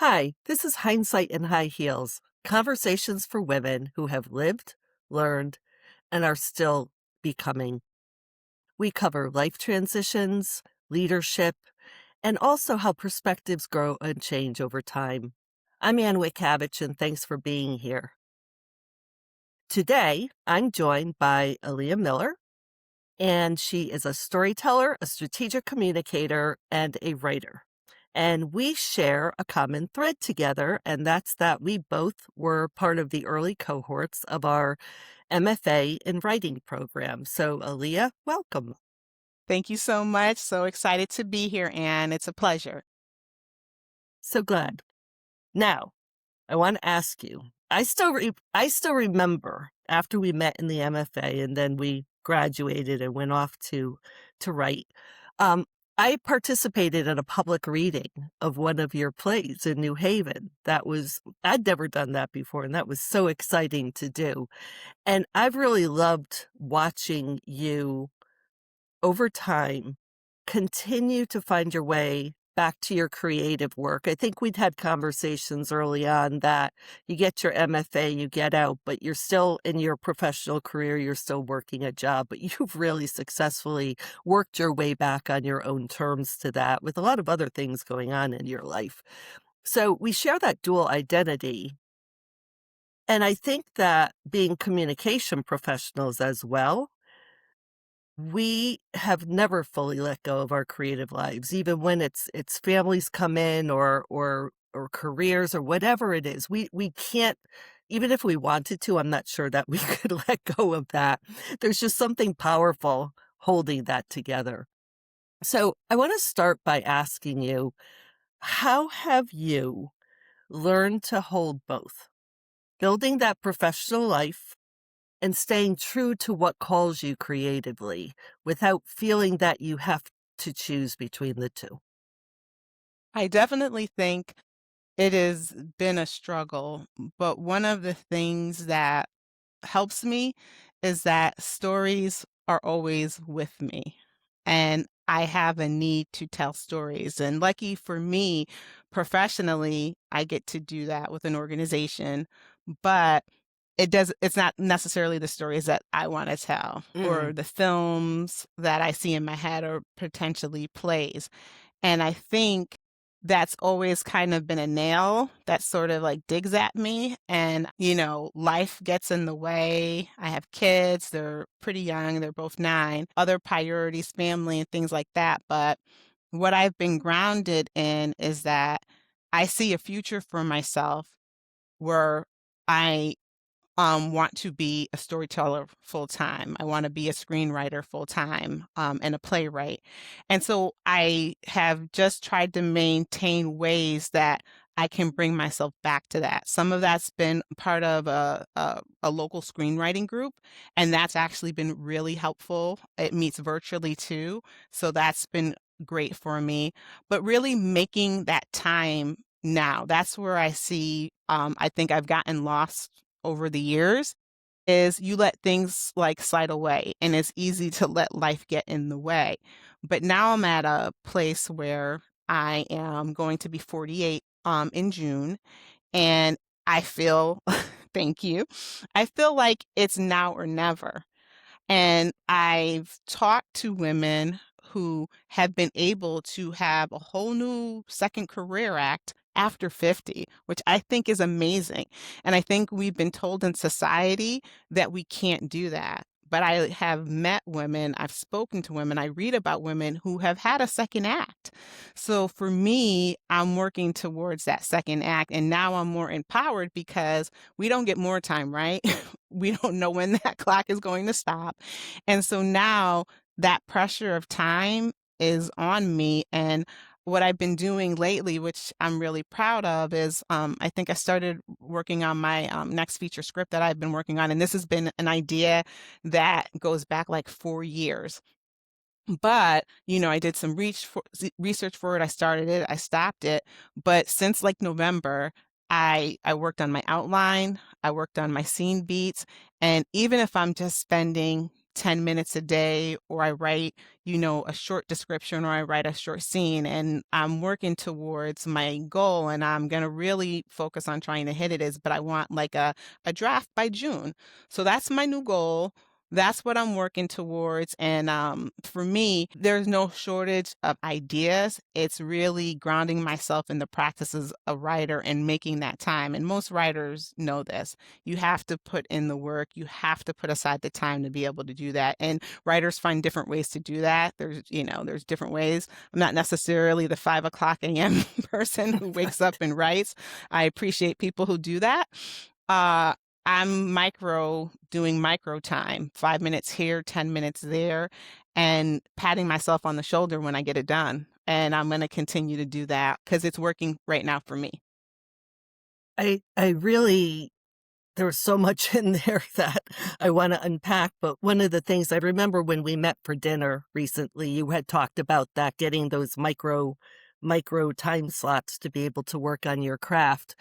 Hi, this is Hindsight in High Heels, conversations for women who have lived, learned, and are still becoming. We cover life transitions, leadership, and also how perspectives grow and change over time. I'm Anne Witkavitch, and thanks for being here. Today, I'm joined by Aaliyah Miller, and she is a storyteller, a strategic communicator, and a writer. And we share a common thread together, and that's that we both were part of the early cohorts of our MFA in writing program. So, Aaliyah, welcome. Thank you so much. So excited to be here, Anne. It's a pleasure. So glad. Now, I want to ask you. I still remember after we met in the MFA and then we graduated and went off to write. Um, I participated in a public reading of one of your plays in New Haven. I'd never done that before, and that was so exciting to do. And I've really loved watching you over time continue to find your way back to your creative work. I think we'd had conversations early on that you get your MFA, you get out, but you're still in your professional career, you're still working a job, but you've really successfully worked your way back on your own terms to that with a lot of other things going on in your life. So we share that dual identity. And I think that being communication professionals as well, we have never fully let go of our creative lives, even when it's families come in or careers or whatever it is. We can't, even if we wanted to, I'm not sure that we could let go of that. There's just something powerful holding that together. So I want to start by asking you, how have you learned to hold both? Building that professional life and staying true to what calls you creatively without feeling that you have to choose between the two. I definitely think it has been a struggle, but one of the things that helps me is that stories are always with me. And I have a need to tell stories. And lucky for me, professionally, I get to do that with an organization. But it's not necessarily the stories that I want to tell or Mm. the films that I see in my head or potentially plays. And I think that's always kind of been a nail that sort of like digs at me. And, life gets in the way. I have kids, they're pretty young, they're both 9, other priorities, family, and things like that. But what I've been grounded in is that I see a future for myself where I want to be a storyteller full time. I want to be a screenwriter full time, and a playwright. And so I have just tried to maintain ways that I can bring myself back to that. Some of that's been part of a local screenwriting group, and that's actually been really helpful. It meets virtually too. So that's been great for me. But really making that time now, that's where I see, I think I've gotten lost over the years is you let things like slide away and it's easy to let life get in the way. But now I'm at a place where I am going to be 48 in June and I feel thank you. I feel like it's now or never. And I've talked to women who have been able to have a whole new second career act after 50, which I think is amazing. And I think we've been told in society that we can't do that. But I have met women, I've spoken to women, I read about women who have had a second act. So for me, I'm working towards that second act. And now I'm more empowered because we don't get more time, right? We don't know when that clock is going to stop. And so now that pressure of time is on me. And what I've been doing lately, which I'm really proud of, is I think I started working on my next feature script that I've been working on. And this has been an idea that goes back like 4 years. But, I did some research for it. I started it, I stopped it. But since like November, I worked on my outline, I worked on my scene beats, and even if I'm just spending 10 minutes a day, or I write, a short description, or I write a short scene, and I'm working towards my goal, and I'm going to really focus on trying to hit it is, but I want like a draft by June. So that's my new goal. That's what I'm working towards. And for me, there's no shortage of ideas. It's really grounding myself in the practices of writer and making that time. And most writers know this. You have to put in the work. You have to put aside the time to be able to do that. And writers find different ways to do that. There's different ways. I'm not necessarily the 5 o'clock a.m. person who wakes up and writes. I appreciate people who do that. Uh, I'm doing micro time, 5 minutes here, 10 minutes there, and patting myself on the shoulder when I get it done. And I'm going to continue to do that because it's working right now for me. I really there was so much in there that I wanna unpack, but one of the things I remember when we met for dinner recently, you had talked about that, getting those micro time slots to be able to work on your craft,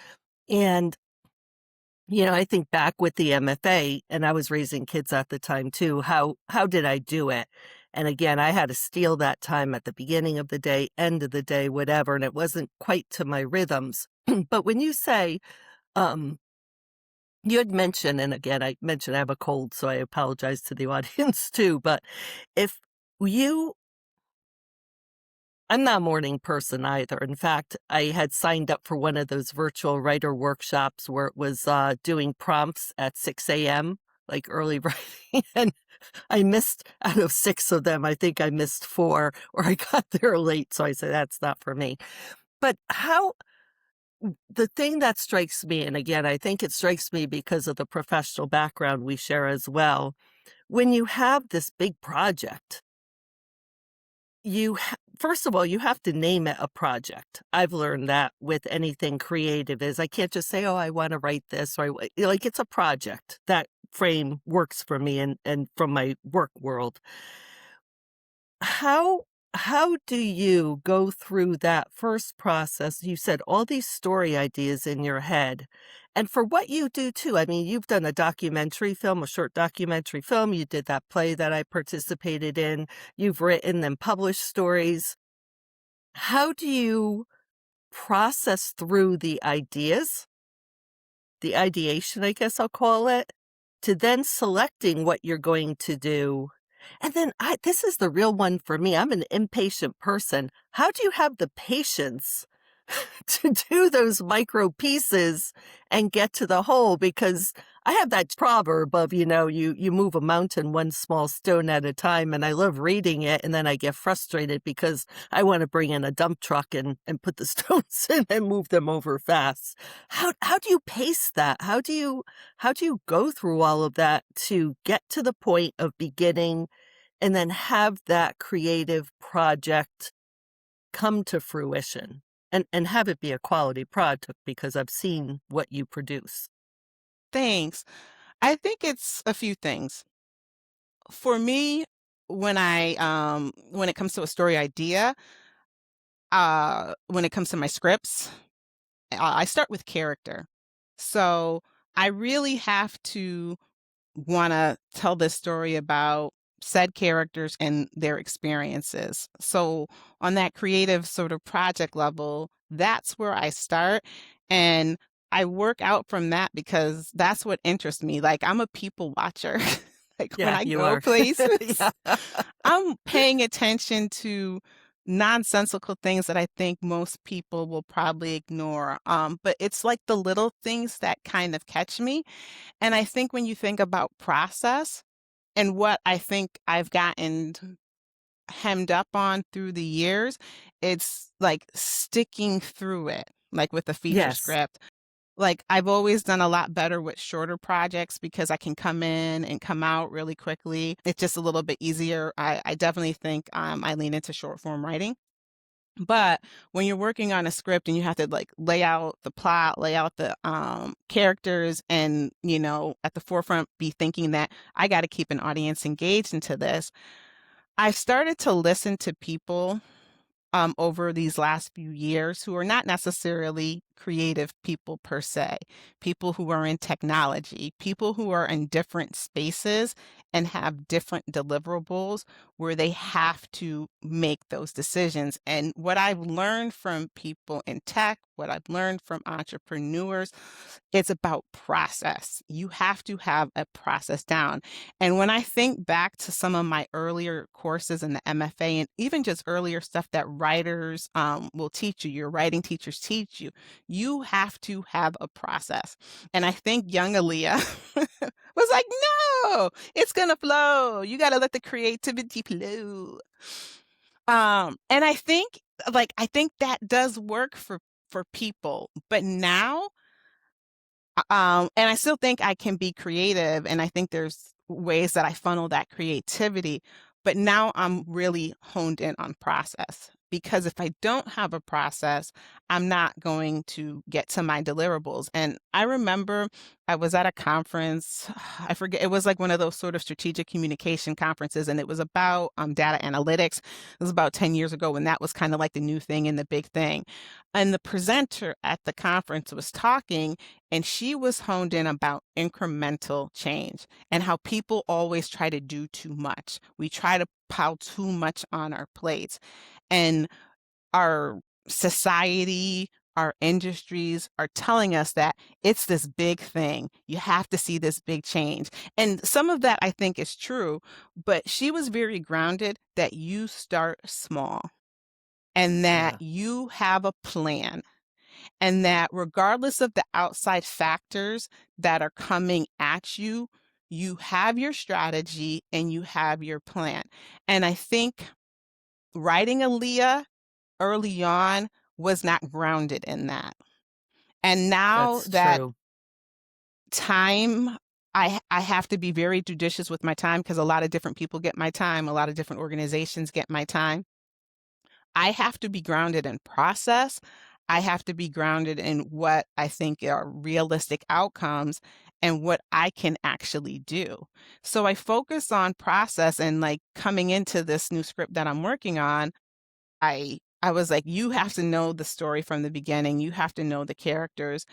and, I think back with the MFA, and I was raising kids at the time too, how did I do it? And again, I had to steal that time at the beginning of the day, end of the day, whatever, and it wasn't quite to my rhythms. But when you say, um you had mentioned, and again, I mentioned I have a cold, so I apologize to the audience too, but if you I'm not a morning person either. In fact, I had signed up for one of those virtual writer workshops where it was, doing prompts at 6 a.m., like early writing, and I missed out of 6 of them, I think I missed 4, or I got there late, so I said, "That's not for me." But how the thing that strikes me, and again, I think it strikes me because of the professional background we share as well, when you have this big project, first of all, you have to name it a project. I've learned that with anything creative is I can't just say, "Oh, I wanna write this," or like, it's a project. That frame works for me and from my work world. How how do you go through that first process? You said all these story ideas in your head. And for what you do too, I mean, you've done a documentary film, a short documentary film, you did that play that I participated in, you've written and published stories. How do you process through the ideas, the ideation, I guess I'll call it, to then selecting what you're going to do? And then this is the real one for me. I'm an impatient person. How do you have the patience to do those micro pieces and get to the whole? Because I have that proverb of, you move a mountain one small stone at a time, and I love reading it, and then I get frustrated because I want to bring in a dump truck and put the stones in and move them over fast. How do you pace that? How do you go through all of that to get to the point of beginning and then have that creative project come to fruition and have it be a quality product because I've seen what you produce? Thanks. I think it's a few things. For me, when it comes to a story idea, when it comes to my scripts, I start with character. So I really have to want to tell this story about said characters and their experiences. So on that creative sort of project level, that's where I start. And I work out from that because that's what interests me. Like I'm a people watcher. Like when Yeah, I you go are. places, Yeah. I'm paying attention to nonsensical things that I think most people will probably ignore. But it's like the little things that kind of catch me. And I think when you think about process and what I think I've gotten hemmed up on through the years, it's like sticking through it, like with a feature Yes. script. Like I've always done a lot better with shorter projects because I can come in and come out really quickly. It's just a little bit easier. I definitely think I lean into short form writing. But when you're working on a script and you have to like lay out the plot, lay out the characters, and at the forefront be thinking that I got to keep an audience engaged into this, I started to listen to people over these last few years who are not necessarily creative people per se, people who are in technology, people who are in different spaces and have different deliverables where they have to make those decisions. And what I've learned from people in tech, what I've learned from entrepreneurs, it's about process. You have to have a process down. And when I think back to some of my earlier courses in the MFA and even just earlier stuff that writers will teach you, your writing teachers teach you, you have to have a process. And I think young Aaliyah was like, no, it's going to flow. You got to let the creativity flow. And I think that does work for people. But now and I still think I can be creative, and I think there's ways that I funnel that creativity, but now I'm really honed in on process because if I don't have a process, I'm not going to get to my deliverables. And I remember I was at a conference, I forget, it was like one of those sort of strategic communication conferences, and it was about data analytics. It was about 10 years ago when that was kind of like the new thing and the big thing. And the presenter at the conference was talking, and she was honed in about incremental change and how people always try to do too much. We try to pile too much on our plates. And our society, our industries are telling us that it's this big thing. You have to see this big change. And some of that I think is true, but she was very grounded that you start small and that Yeah, you have a plan and that regardless of the outside factors that are coming at you, you have your strategy and you have your plan. And I think writing Aaliyah early on was not grounded in that. And now that's that true. time, I have to be very judicious with my time because a lot of different people get my time, a lot of different organizations get my time. I have to be grounded in process. I have to be grounded in what I think are realistic outcomes and what I can actually do. So I focus on process and like coming into this new script that I'm working on, I was like, you have to know the story from the beginning. You have to know the characters.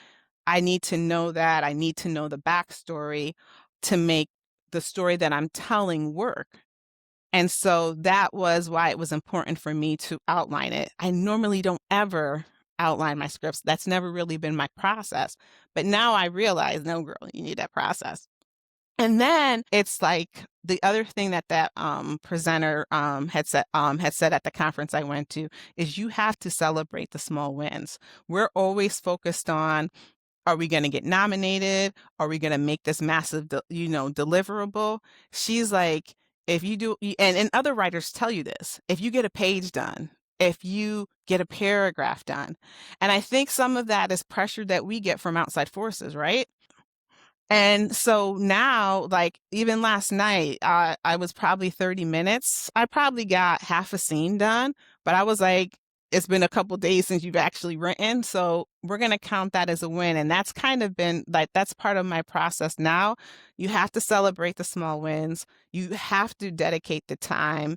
I need to know that. I need to know the backstory to make the story that I'm telling work. And so that was why it was important for me to outline it. I normally don't ever outline my scripts. That's never really been my process. But now I realize, no, girl, you need that process. And then it's like the other thing that presenter had said at the conference I went to is you have to celebrate the small wins. We're always focused on, are we going to get nominated? Are we going to make this massive, deliverable? She's like, if you do, and other writers tell you this, if you get a page done, if you get a paragraph done, and I think some of that is pressure that we get from outside forces, right? And so now, like even last night, I was probably 30 minutes. I probably got half a scene done, but I was like, it's been a couple days since you've actually written. So we're going to count that as a win. And that's kind of been like, that's part of my process now. You have to celebrate the small wins. You have to dedicate the time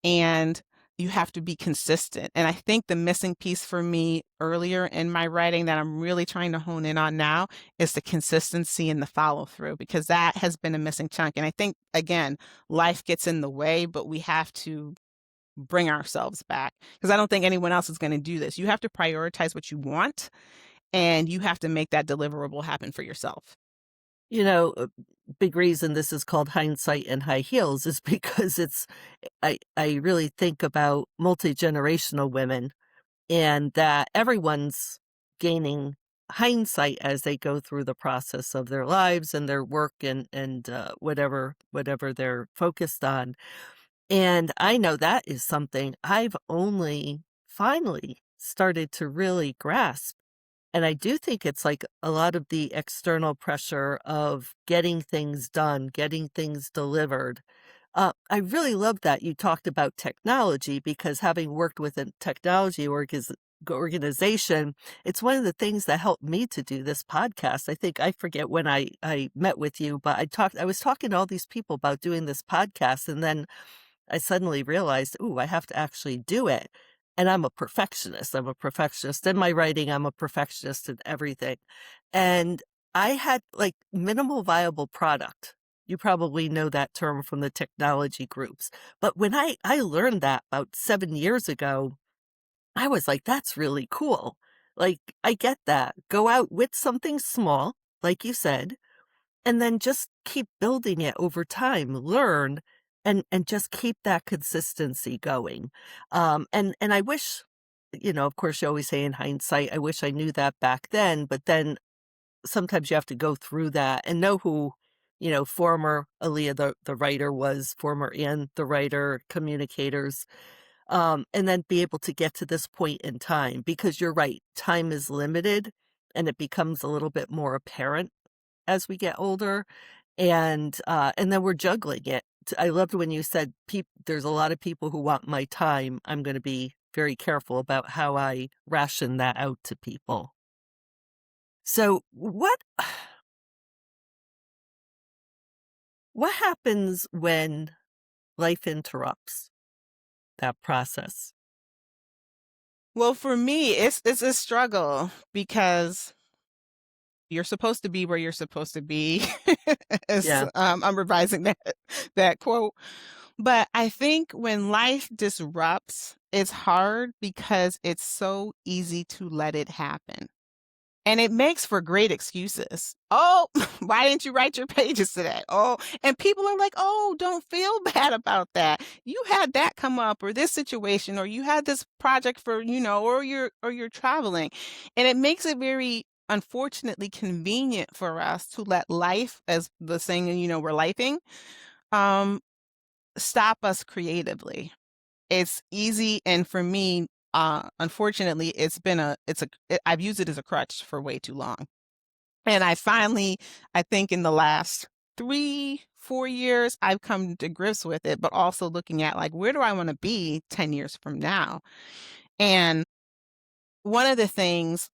and you have to be consistent. And I think the missing piece for me earlier in my writing that I'm really trying to hone in on now is the consistency and the follow through, because that has been a missing chunk. And I think, again, life gets in the way, but we have to bring ourselves back because I don't think anyone else is going to do this. You have to prioritize what you want and you have to make that deliverable happen for yourself. You know, a big reason this is called Hindsight and High Heels is because I really think about multi-generational women and that everyone's gaining hindsight as they go through the process of their lives and their work and whatever they're focused on. And I know that is something I've only finally started to really grasp. And I do think it's like a lot of the external pressure of getting things done, getting things delivered. I really love that you talked about technology because having worked with a technology organization, it's one of the things that helped me to do this podcast. I think I forget when I met with you, but I was talking to all these people about doing this podcast, and then I suddenly realized, ooh, I have to actually do it. and I'm a perfectionist. I'm a perfectionist in my writing, I'm a perfectionist in everything. And I had, like, minimal viable product. You probably know that term from the technology groups. But when I learned that about 7 years ago, I was like, "That's really cool." Like, I get that. Go out with something small, like you said, and then just keep building it over time, learn, and just keep that consistency going. And I wish, of course, you always say in hindsight, I wish I knew that back then, but then sometimes you have to go through that and know who, former Aaliyah the writer was, former Anne the writer, communicators, and then be able to get to this point in time because you're right, time is limited and it becomes a little bit more apparent as we get older, and then we're juggling it. I loved when you said there's a lot of people who want my time. I'm gonna be very careful about how I ration that out to people. So, what happens when life interrupts that process? Well, for me, it's a struggle because you're supposed to be where you're supposed to be. As Yeah, I'm revising that quote. But I think when life disrupts, it's hard because it's so easy to let it happen. And it makes for great excuses. Oh, why didn't you write your pages today? Oh, and people are like, oh, don't feel bad about that. You had that come up or this situation, or you had this project for, or you're traveling. And it makes it very unfortunately convenient for us to let life, as the saying, we're lifing, um, stop us creatively. It's easy, and for me, unfortunately, I've used it as a crutch for way too long. And I think in the last 3, 4 years, I've come to grips with it, but also looking at, like, where do I wanna be 10 years from now? And one of the things,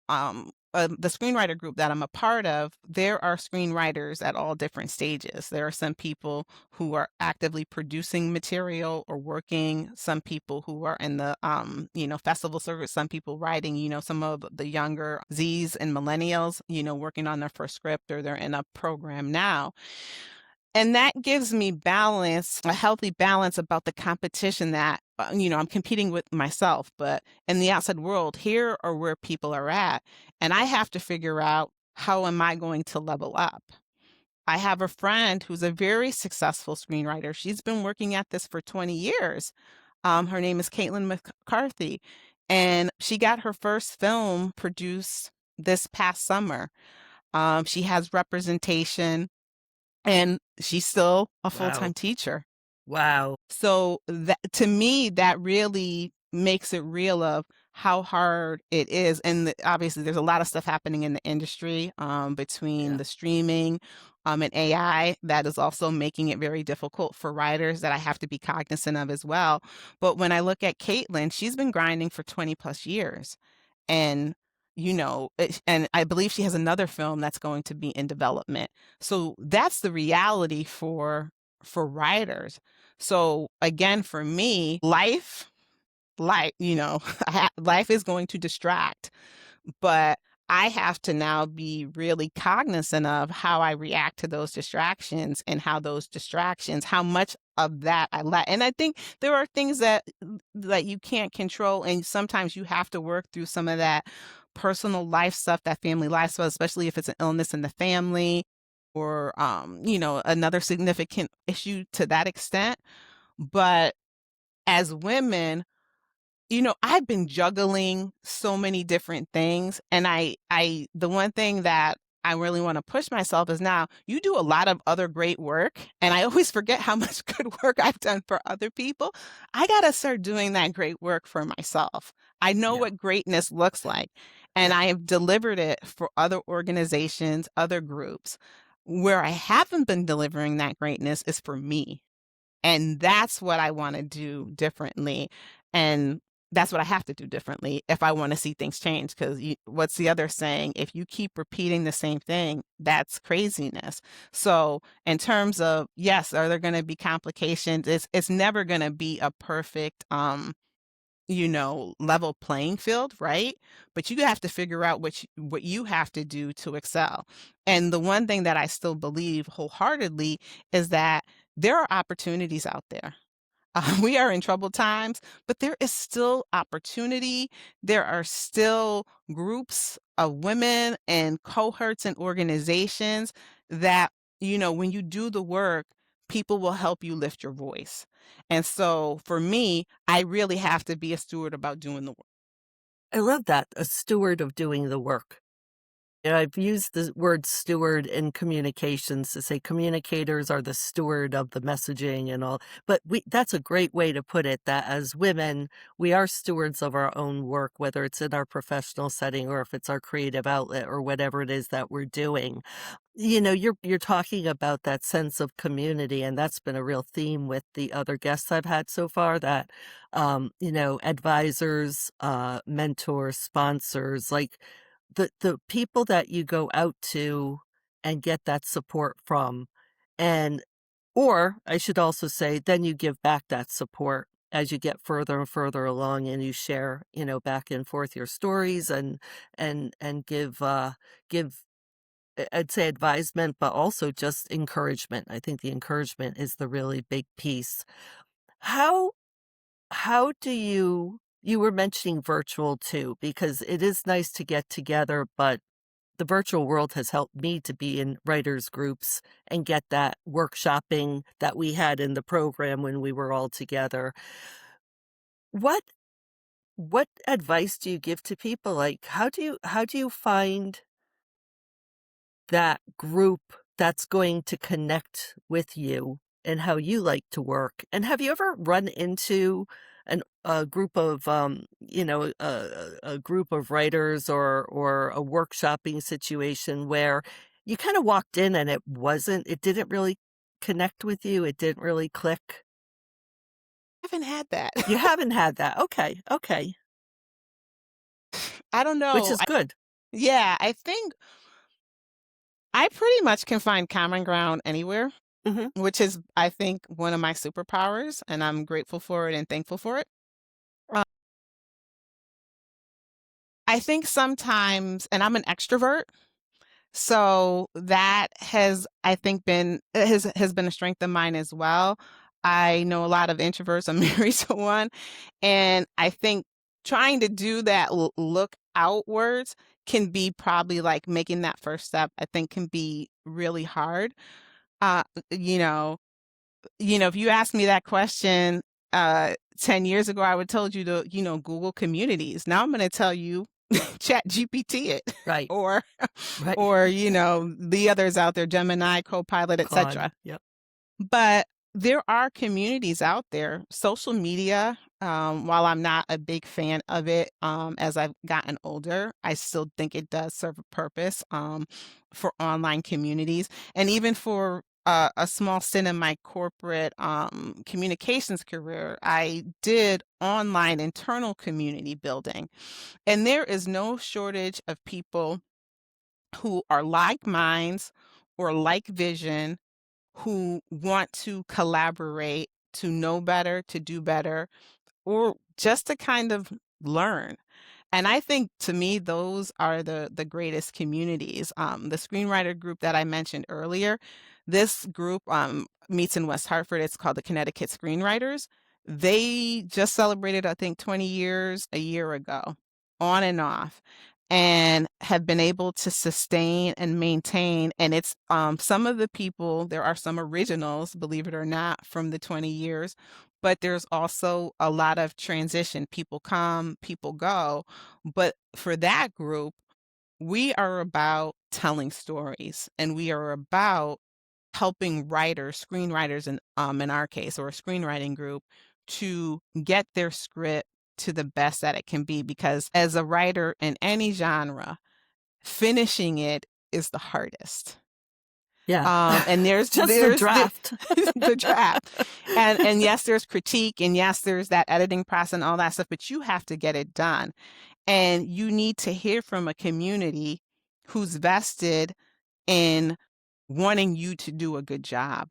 the screenwriter group that I'm a part of, there are screenwriters at all different stages. There are some people who are actively producing material or working, some people who are in the, festival circuit, some people writing, some of the younger Zs and millennials, working on their first script or they're in a program now. And that gives me balance, a healthy balance about the competition that, I'm competing with myself, but in the outside world, here are where people are at. And I have to figure out, how am I going to level up? I have a friend who's a very successful screenwriter. She's been working at this for 20 years. Her name is Caitlin McCarthy, and she got her first film produced this past summer. She has representation and she's still a wow, full-time teacher. wow, So that, to me, that really makes it real of how hard it is. And obviously there's a lot of stuff happening in the industry, between yeah, the streaming, and AI that is also making it very difficult for writers that I have to be cognizant of as well. But when I look at Caitlin, she's been grinding for 20 plus years. And, and I believe she has another film that's going to be in development. So that's the reality for writers. So again, for me, life, life is going to distract, but I have to now be really cognizant of how I react to those distractions and how those distractions, how much of that I let. And I think there are things that you can't control, and sometimes you have to work through some of that personal life stuff, that family life stuff, especially if it's an illness in the family or another significant issue to that extent. But as women, I've been juggling so many different things, and the one thing that I really want to push myself is, now you do a lot of other great work, and I always forget how much good work I've done for other people. I got to start doing that great work for myself. I know yeah, what greatness looks like, and yeah, I have delivered it for other organizations, other groups. Where I haven't been delivering that greatness is for me. And that's what I wanna do differently, and that's what I have to do differently if I wanna see things change. Because what's the other saying? If you keep repeating the same thing, that's craziness. So, in terms of, yes, are there gonna be complications? It's never gonna be a perfect, level playing field, right? But you have to figure out what you have to do to excel. And the one thing that I still believe wholeheartedly is that there are opportunities out there. We are in troubled times, but there is still opportunity. There are still groups of women and cohorts and organizations that, when you do the work, people will help you lift your voice. And so for me, I really have to be a steward about doing the work. I love that, a steward of doing the work. And I've used the word steward in communications to say communicators are the steward of the messaging and all. But that's a great way to put it, that as women, we are stewards of our own work, whether it's in our professional setting or if it's our creative outlet or whatever it is that we're doing. You're talking about that sense of community, and that's been a real theme with the other guests I've had so far, that advisors, mentors, sponsors, like the people that you go out to and get that support from, and or I should also say, then you give back that support as you get further and further along, and you share, back and forth your stories, and give I'd say advisement, but also just encouragement. I think the encouragement is the really big piece. How how do you were mentioning virtual too, because it is nice to get together, but the virtual world has helped me to be in writers groups and get that workshopping that we had in the program when we were all together. What what advice do you give to people? Like, how do you find that group that's going to connect with you and how you like to work? And have you ever run into a group of, a group of writers, or a workshopping situation where you kind of walked in and it didn't really connect with you, it didn't really click? I haven't had that. You haven't had that. Okay, okay, I don't which know. is good. Yeah, I think I pretty much can find common ground anywhere, Mhm. which is, I think, one of my superpowers, and I'm grateful for it and thankful for it. Uh, I think sometimes, and I'm an extrovert, so that has, I think, has been a strength of mine as well. I know a lot of introverts. I'm married to one, and I think trying to do that look outwards can be probably like making that first step. I think can be really hard. Uh, you know, if you asked me that question 10 years ago, I would told you to, Google communities. Now I'm going to tell you chat GPT it Right, or right. the others out there, Gemini, Copilot, Claude, etc. yep. But there are communities out there. Social media, while I'm not a big fan of it, as I've gotten older, I still think it does serve a purpose, for online communities, and even for a small stint in my corporate communications career, I did online internal community building, and there is no shortage of people who are like minds or like vision, who want to collaborate, to know better, to do better, or just to kind of learn. And I think to me, those are the greatest communities. The screenwriter group that I mentioned earlier, this group meets in West Hartford. It's called the Connecticut Screenwriters. They just celebrated, I think, 20 years a year ago, on and off, and have been able to sustain and maintain. And it's some of the people, there are some originals, believe it or not, from the 20 years, but there's also a lot of transition. People come, people go. But for that group, we are about telling stories, and we are about helping writers, screenwriters in our case, or a screenwriting group, to get their script to the best that it can be. Because as a writer in any genre, finishing it is the hardest. Yeah. And there's Just the there's the draft. the draft. And yes, there's critique, and yes, there's that editing process and all that stuff, but you have to get it done. And you need to hear from a community who's vested in wanting you to do a good job.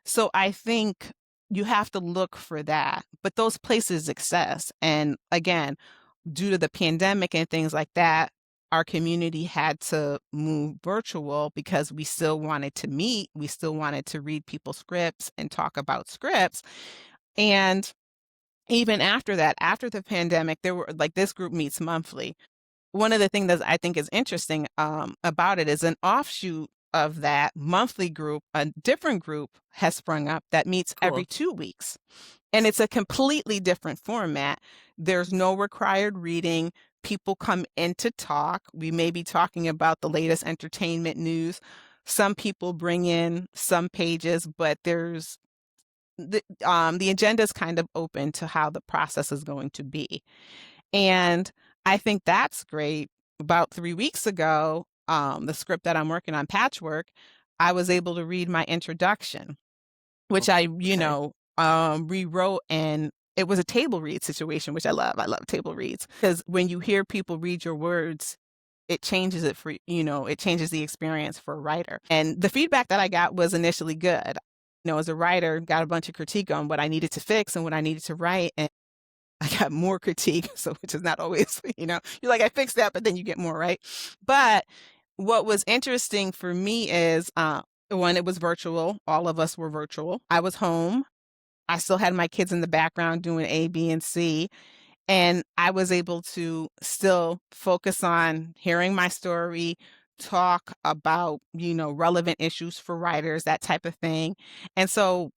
So I think you have to look for that, but those places exist, and again, due to the pandemic and things like that, our community had to move virtual because we still wanted to meet, we still wanted to read people's scripts and talk about scripts, and even after that, after the pandemic, there were like, this group meets monthly. One of the things that I think is interesting, about it is an offshoot of that monthly group, a different group has sprung up that meets every Cool. 2 weeks, and it's a completely different format. There's no required reading. People come in to talk. We may be talking about the latest entertainment news. Some people bring in some pages, but the agenda is kind of open to how the process is going to be. And I think that's great. About 3 weeks ago, the script that I'm working on, Patchwork, I was able to read my introduction, which Oh, I, okay. rewrote, and it was a table read situation, which I love. I love table reads because when you hear people read your words, it changes it for it changes the experience for a writer. And the feedback that I got was initially good. As a writer, got a bunch of critique on what I needed to fix and what I needed to write, and I got more critique, so which is not always, you're like, I fixed that, but then you get more, right? But what was interesting for me is, one, it was virtual. All of us were virtual. I was home. I still had my kids in the background doing A, B, and C. And I was able to still focus on hearing my story, talk about, relevant issues for writers, that type of thing. And so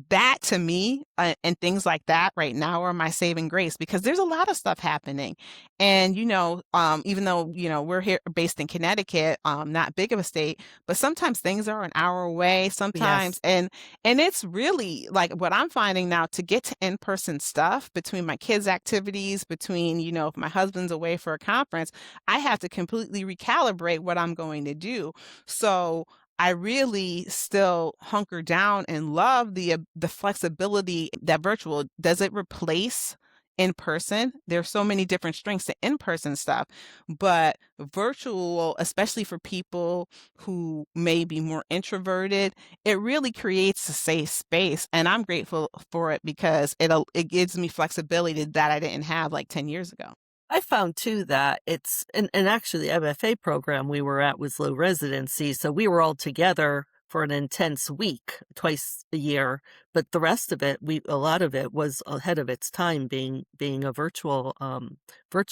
that to me, and things like that right now are my saving grace because there's a lot of stuff happening. And, even though, we're here based in Connecticut, not big of a state, but sometimes things are an hour away sometimes. Yes. And it's really like what I'm finding now to get to in-person stuff between my kids' activities, between, if my husband's away for a conference, I have to completely recalibrate what I'm going to do. So I really still hunker down and love the flexibility that virtual does. It replace in person? There's so many different strengths to in-person stuff, but virtual, especially for people who may be more introverted, it really creates a safe space, and I'm grateful for it because it gives me flexibility that I didn't have like 10 years ago. I found too that it's and actually the MFA program we were at was low residency, so we were all together for an intense week twice a year, but the rest of it, we a lot of it was ahead of its time being a virtual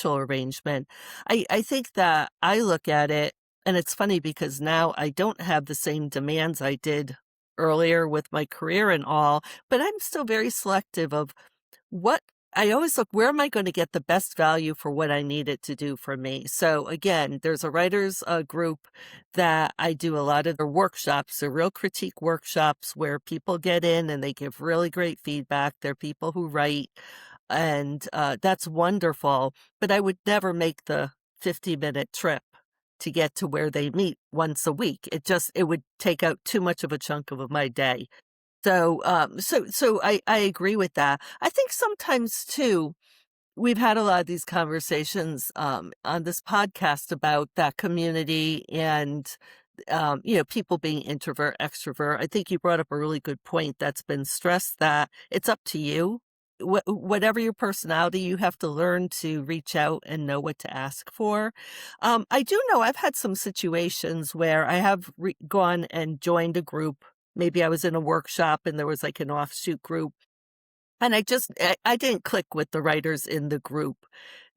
arrangement. I think that I look at it, and it's funny because now I don't have the same demands I did earlier with my career and all, but I'm still very selective of what I always look, where am I going to get the best value for what I need it to do for me? So again, there's a writers group that I do a lot of their workshops, the real critique workshops where people get in and they give really great feedback. They're people who write, and that's wonderful. But I would never make the 50-minute trip to get to where they meet once a week. It would take out too much of a chunk of my day. So I agree with that. I think sometimes too, we've had a lot of these conversations on this podcast about that community and people being introvert, extrovert. I think you brought up a really good point that's been stressed that it's up to you. Whatever your personality, you have to learn to reach out and know what to ask for. I do know I've had some situations where I have gone and joined a group. Maybe I was in a workshop and there was like an offshoot group, and I didn't click with the writers in the group.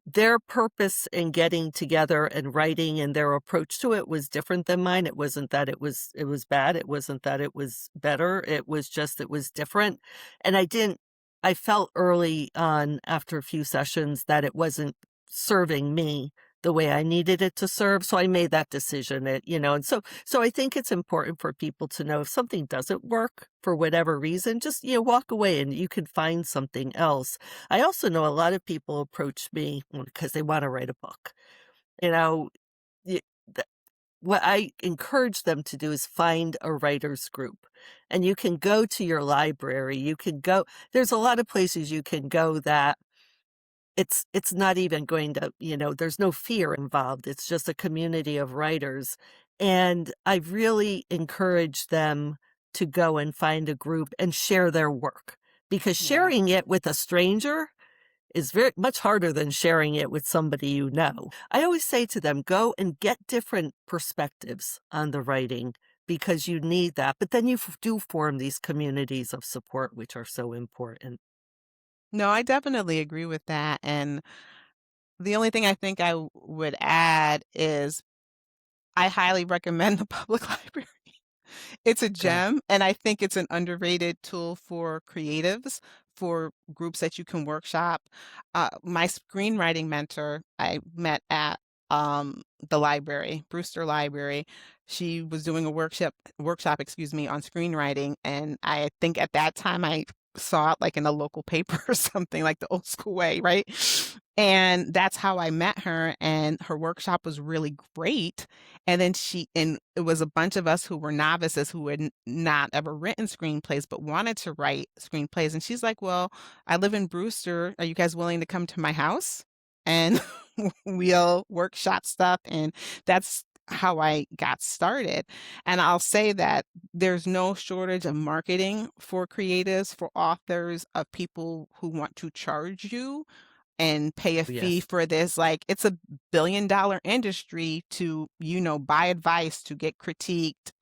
Their purpose in getting together and writing and their approach to it was different than mine. It wasn't that it was bad. It wasn't that it was better. It was just it was different. And I felt early on after a few sessions that it wasn't serving me the way I needed it to serve. So I made that decision. And so I think it's important for people to know if something doesn't work for whatever reason, just walk away and you can find something else. I also know a lot of people approach me because they want to write a book. You know, y- th- what I encourage them to do is find a writer's group. And you can go to your library. There's a lot of places you can go that it's not even going to, there's no fear involved. It's just a community of writers. And I really encourage them to go and find a group and share their work, because Yeah. sharing it with a stranger is very much harder than sharing it with somebody you know. I always say to them, go and get different perspectives on the writing because you need that. But then you do form these communities of support, which are so important. No, I definitely agree with that, and the only thing I think I would add is I highly recommend the public library. It's a Good. gem, and I think it's an underrated tool for creatives, for groups that you can workshop. My screenwriting mentor, I met at the library, Brewster Library. She was doing a workshop, excuse me, on screenwriting, and I think at that time I saw it like in a local paper or something, like the old school way, right? And that's how I met her, and her workshop was really great. And it was a bunch of us who were novices who had not ever written screenplays but wanted to write screenplays. And she's like, "Well, I live in Brewster. Are you guys willing to come to my house? And we'll workshop stuff." And that's how I got started. And I'll say that there's no shortage of marketing for creatives, for authors, of people who want to charge you and pay a fee Yes. for this. Like, it's a billion-dollar industry to, buy advice, to get critiqued.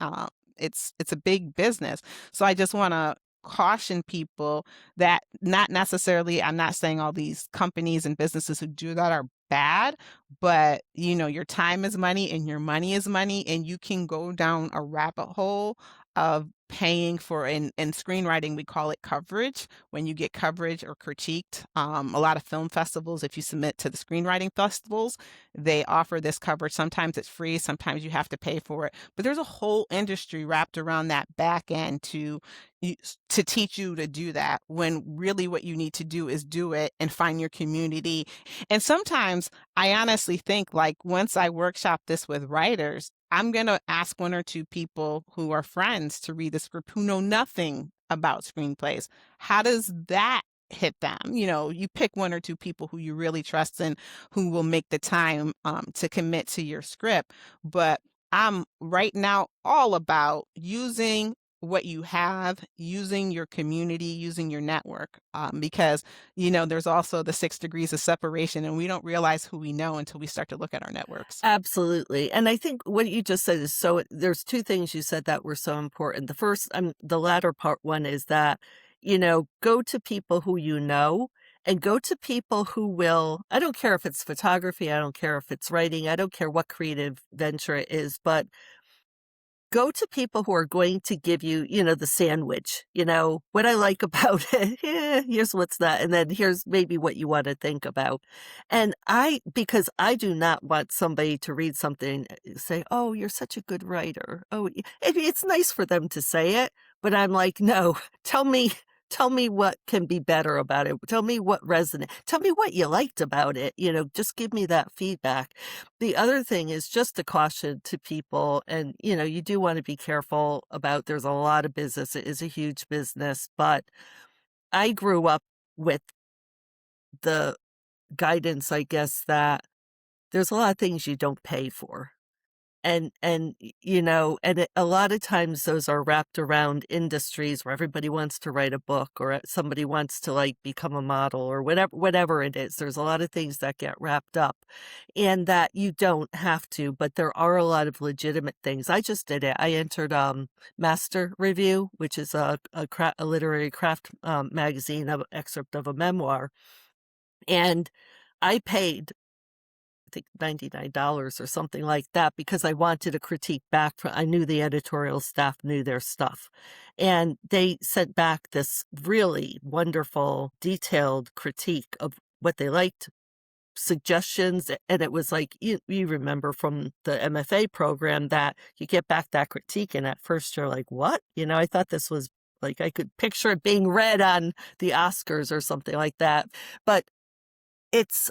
It's a big business. So I just want to caution people that not necessarily, I'm not saying all these companies and businesses who do that are bad, but your time is money and your money is money, and you can go down a rabbit hole of paying for, in screenwriting we call it coverage, when you get coverage or critiqued. A lot of film festivals, if you submit to the screenwriting festivals, they offer this coverage. Sometimes it's free, sometimes you have to pay for it. But there's a whole industry wrapped around that back end to teach you to do that, when really what you need to do is do it and find your community. And sometimes I honestly think, like, once I workshop this with writers, I'm going to ask one or two people who are friends to read the script who know nothing about screenplays. How does that hit them? You pick one or two people who you really trust and who will make the time to commit to your script. But I'm right now all about using what you have, using your community, using your network, because there's also the 6 degrees of separation, and we don't realize who we know until we start to look at our networks. Absolutely. And I think what you just said is so, there's two things you said that were so important. The first, the latter part one is that, go to people who you know, and go to people who will, I don't care if it's photography, I don't care if it's writing, I don't care what creative venture it is, but go to people who are going to give you, the sandwich, what I like about it. Here's what's not. And then here's maybe what you want to think about. And because I do not want somebody to read something, say, oh, you're such a good writer. Oh, it's nice for them to say it, but I'm like, no, tell me what can be better about it. Tell me what resonated. Tell me what you liked about it. Just give me that feedback. The other thing is just a caution to people, and you do want to be careful about, there's a lot of business. It is a huge business, but I grew up with the guidance, I guess, that there's a lot of things you don't pay for. A lot of times those are wrapped around industries where everybody wants to write a book, or somebody wants to, like, become a model, or whatever it is. There's a lot of things that get wrapped up, and that you don't have to, but there are a lot of legitimate things. I just did it. I entered Master Review, which is a literary craft magazine, of excerpt of a memoir, and I paid, I think, $99 or something like that, because I wanted a critique back from, I knew the editorial staff knew their stuff. And they sent back this really wonderful, detailed critique of what they liked, suggestions. And it was like, you remember from the MFA program that you get back that critique, and at first you're like, what? I thought this was, like, I could picture it being read on the Oscars or something like that. But it's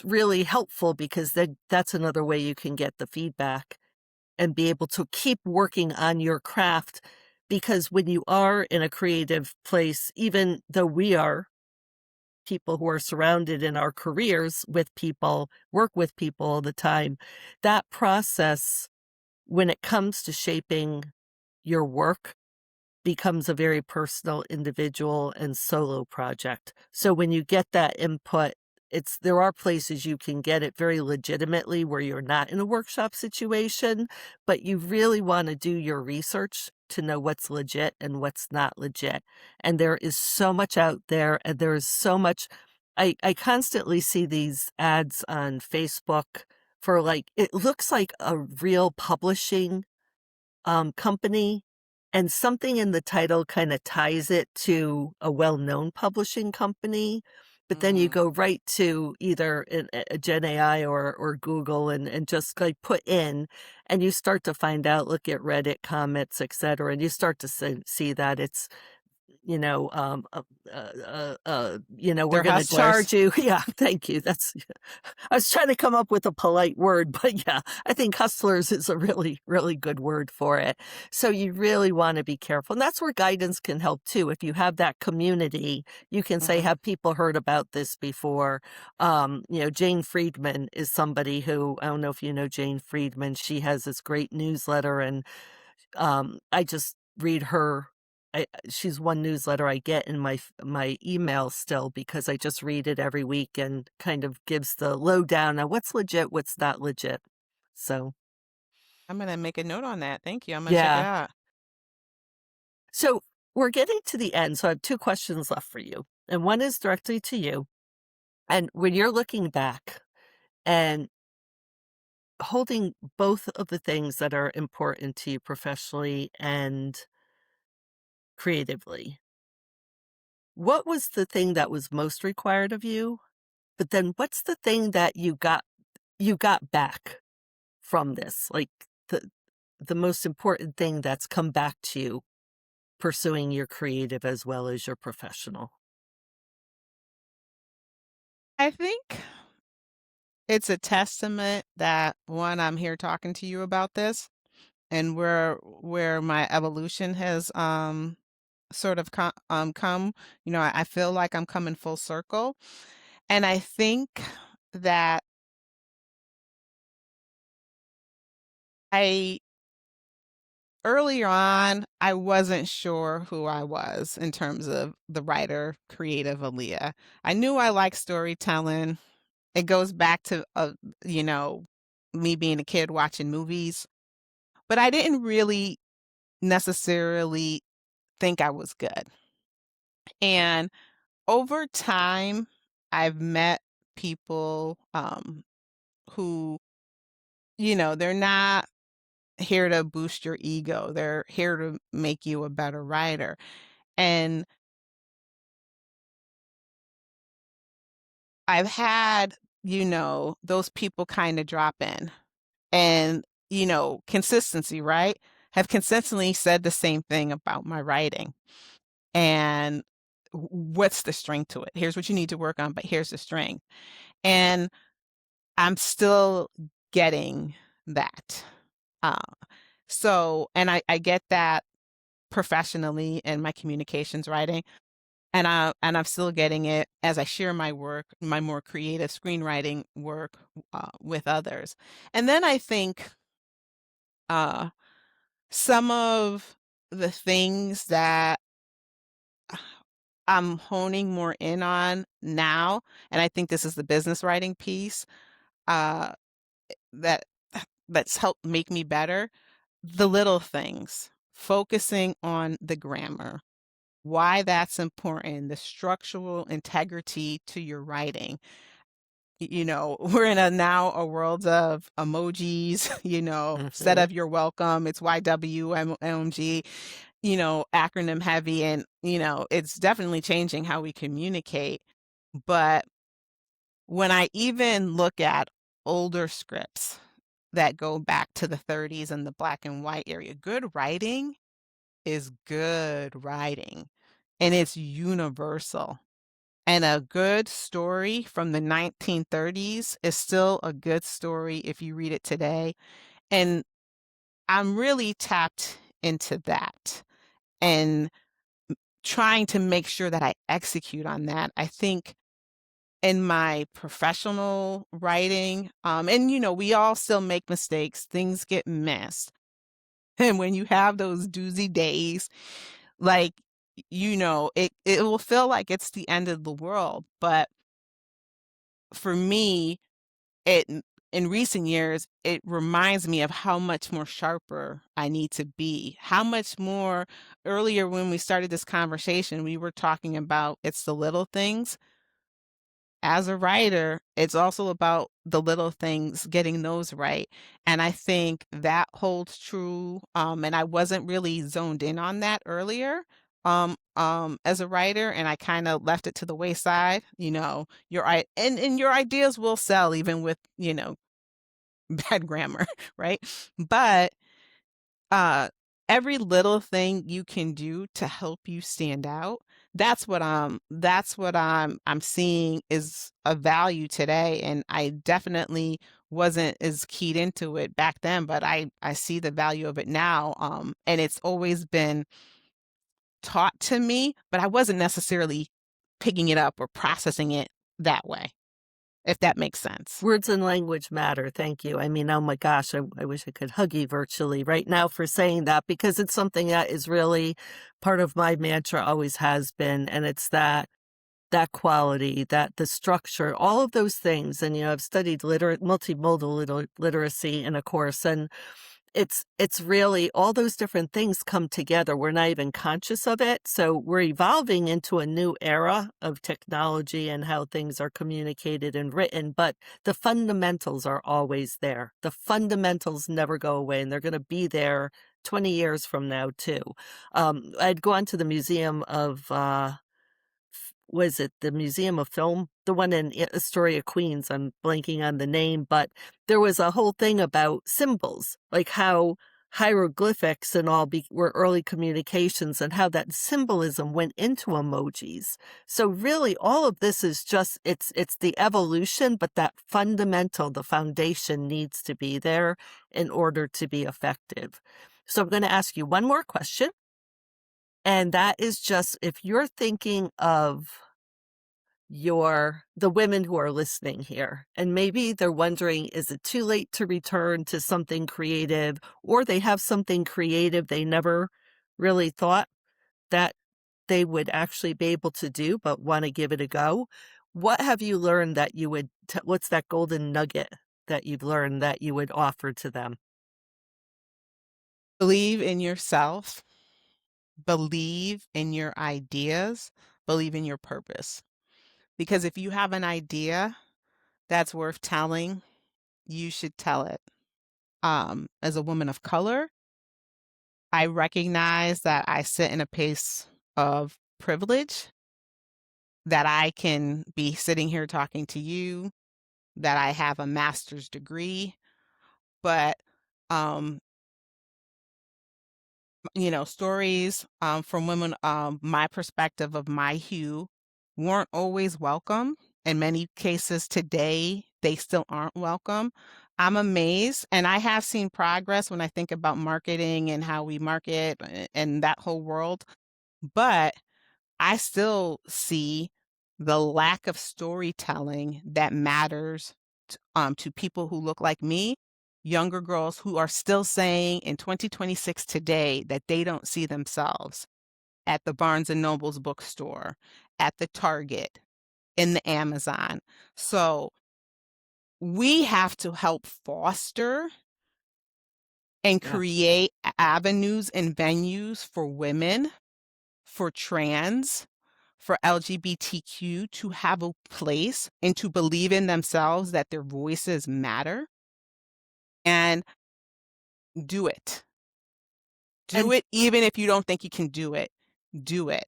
really helpful, because then that's another way you can get the feedback and be able to keep working on your craft. Because when you are in a creative place, even though we are people who are surrounded in our careers with people, work with people all the time, that process, when it comes to shaping your work, becomes a very personal, individual, and solo project. So when you get that input, there are places you can get it very legitimately where you're not in a workshop situation, but you really want to do your research to know what's legit and what's not legit. And there is so much out there, and there is so much. I constantly see these ads on Facebook for, like, it looks like a real publishing company, and something in the title kinda ties it to a well-known publishing company, but then you Mhm. go right to either a Gen AI or Google and just, like, put in, and you start to find out, look at Reddit comments, etcetera, and you start to see that it's, you know, we're They're gonna hustlers. charge you. Yeah, thank you. That's I was trying to come up with a polite word, but yeah, I think hustlers is a really, really good word for it. So you really want to be careful. And that's where guidance can help too. If you have that community, you can say, Mhm. have people heard about this before? Jane Friedman is somebody who, I don't know if you know Jane Friedman. She has this great newsletter, and I just read her. She's one newsletter I get in my email still, because I just read it every week and kind of gives the lowdown on what's legit, what's not legit. So, I'm gonna make a note on that. Thank you. I'm gonna check it yeah. out. So we're getting to the end. So I have two questions left for you. And one is directly to you. And when you're looking back and holding both of the things that are important to you professionally and creatively, what was the thing that was most required of you? But then what's the thing that you got back from this? Like, the most important thing that's come back to you pursuing your creative as well as your professional? I think it's a testament that, one, I'm here talking to you about this, and where my evolution has sort of come. I feel like I'm coming full circle, and I think that I earlier on, I wasn't sure who I was in terms of the writer, creative Aaliyah. I knew I liked storytelling. It goes back to, you know, me being a kid watching movies, but I didn't really necessarily think I was good. And over time, I've met people who, they're not here to boost your ego. They're here to make you a better writer. And I've had, those people kind of drop in and, consistency, right? Have consistently said the same thing about my writing. And what's the strength to it? Here's what you need to work on, but here's the strength. And I'm still getting that. Uh, and I get that professionally in my communications writing. And I'm still getting it as I share my work, my more creative screenwriting work, with others. And then I think, uh, some of the things that I'm honing more in on now, and I think this is the business writing piece, uh, that that's helped make me better, the little things, focusing on the grammar, why that's important, the structural integrity to your writing. We're in a world of emojis, instead Mhm. of you're welcome, it's YWMG, acronym heavy, and it's definitely changing how we communicate. But when I even look at older scripts that go back to the 30s and the black and white area, good writing is good writing, and it's universal. And a good story from the 1930s is still a good story if you read it today. And I'm really tapped into that and trying to make sure that I execute on that. I think in my professional writing, and we all still make mistakes, things get missed. And when you have those doozy days, Like, it will feel like it's the end of the world, but for me, it in recent years, it reminds me of how much more sharper I need to be. How much more earlier when we started this conversation, we were talking about it's the little things. As a writer, it's also about the little things, getting those right. And I think that holds true. And I wasn't really zoned in on that earlier, as a writer, and I kind of left it to the wayside. And your ideas will sell even with, bad grammar, right? But uh every little thing you can do to help you stand out, that's what I'm seeing is a value today. And I definitely wasn't as keyed into it back then, but I see the value of it now. And it's always been taught to me, but I wasn't necessarily picking it up or processing it that way, if that makes sense. Words and language matter. Thank you. I mean, oh my gosh, I wish I could hug you virtually right now for saying that, because it's something that is really part of my mantra, always has been. And it's that quality, that the structure, all of those things. And, I've studied multimodal literacy in a course, and it's really all those different things come together. We're not even conscious of it. So we're evolving into a new era of technology and how things are communicated and written, but the fundamentals are always there. The fundamentals never go away, and they're going to be there 20 years from now too. I'd gone to the Museum of was it the Museum of Film? The one in Astoria, Queens. I'm blanking on the name, but there was a whole thing about symbols, like how hieroglyphics and all were early communications, and how that symbolism went into emojis. So really, all of this is just it's the evolution, but that the foundation needs to be there in order to be effective. So I'm going to ask you one more question. And that is just, if you're thinking of the women who are listening here, and maybe they're wondering, is it too late to return to something creative, or they have something creative they never really thought that they would actually be able to do, but want to give it a go? What have you learned that you would, what's that golden nugget that you've learned that you would offer to them? Believe in yourself, believe in your ideas, believe in your purpose. Because if you have an idea that's worth telling, you should tell it. As a woman of color, I recognize that I sit in a place of privilege, that I can be sitting here talking to you, that I have a master's degree, but um, stories from women, my perspective of my hue, weren't always welcome. In many cases today, they still aren't welcome. I'm amazed, and I have seen progress when I think about marketing and how we market and that whole world. But I still see the lack of storytelling that matters to people who look like me, younger girls who are still saying in 2026 today that they don't see themselves at the Barnes and Noble's bookstore, at the Target, in the Amazon. So we have to help foster and Yes. create avenues and venues for women, for trans, for LGBTQ to have a place and to believe in themselves, that their voices matter, and do it. Do And it even if you don't think you can do it. Do it.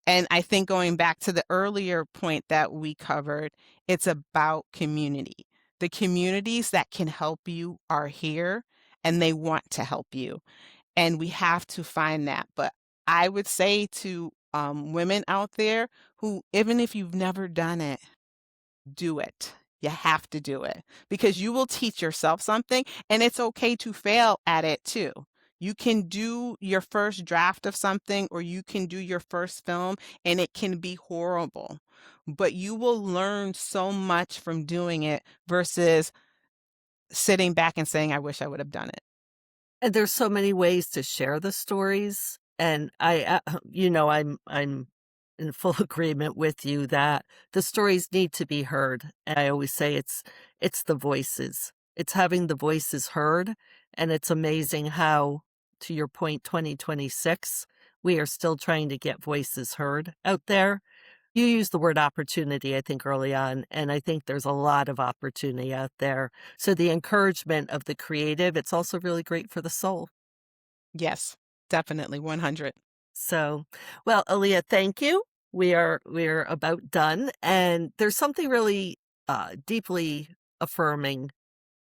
And I think going back to the earlier point that we covered, it's about community. The communities that can help you are here, and they want to help you. And we have to find that. But I would say to women out there who, even if you've never done it, do it. You have to do it, because you will teach yourself something, and it's okay to fail at it too. You can do your first draft of something, or you can do your first film, and it can be horrible. But you will learn so much from doing it versus sitting back and saying, I wish I would have done it. there's so many ways to share the stories. And I'm in full agreement with you that the stories need to be heard. And I always say it's the voices. It's having the voices heard, and it's amazing how, to your point, 2026, we are still trying to get voices heard out there. You used the word opportunity, I think, early on, and I think there's a lot of opportunity out there. So the encouragement of the creative, it's also really great for the soul. Yes, definitely 100. So, well, Aaliyah, thank you. We're about done, and there's something really deeply affirming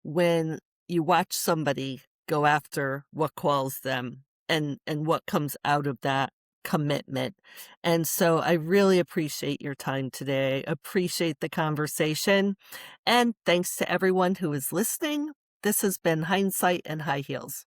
when you watch somebody go after what calls them and what comes out of that commitment. And so I really appreciate your time today. Appreciate the conversation. And thanks to everyone who is listening. This has been Hindsight and High Heels.